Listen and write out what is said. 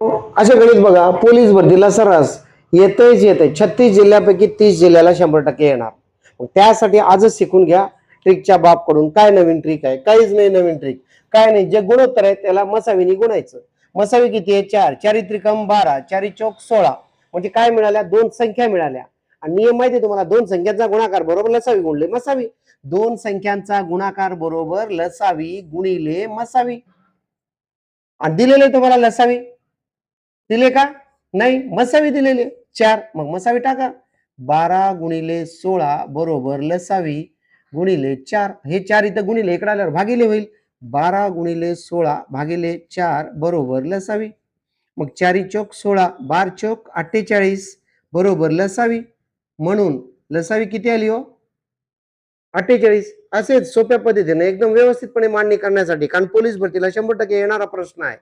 अशा गणित बघा, पोलीस भरतीला सर्रास येतंय 36 जिल्ह्यापैकी 30 जिल्ह्याला 100% येणार. मग त्यासाठी आजच शिकून घ्या ट्रिकच्या बापकडून. काय नवीन ट्रिक आहे? काहीच नाही नवीन ट्रिक. काय नाही, जे गुणोत्तर आहे त्याला मसावीने गुणायचं. मसावी किती आहे? 4. 4 त्रिकम 12, 4 चौक 16. म्हणजे काय मिळाल्या? दोन संख्या मिळाल्या. आणि नियम माहिती आहे तुम्हाला, दोन संख्यांचा गुणाकार बरोबर लसावी गुणले मसावी. दोन संख्यांचा गुणाकार बरोबर लसावी गुणिले मसावी. आणि दिलेले तुम्हाला लसावी दिले का? नाही, मसावी दिलेले 4. मग मसावी टाका. 12 गुणिले 16 बरोबर लसावी गुणिले 4. हे 4 इथं गुणिले इकडे आल्यावर भागिले होईल. 12 गुणिले 16 भागिले 4 बरोबर लसावी. मग 4 चौक 16, 12 चौक 48 बरोबर लसावी. म्हणून लसावी किती आली हो? 48. असेच सोप्या पद्धतीने एकदम व्यवस्थितपणे मांडणी करण्यासाठी, कारण पोलीस भरतीला 100% येणारा प्रश्न आहे.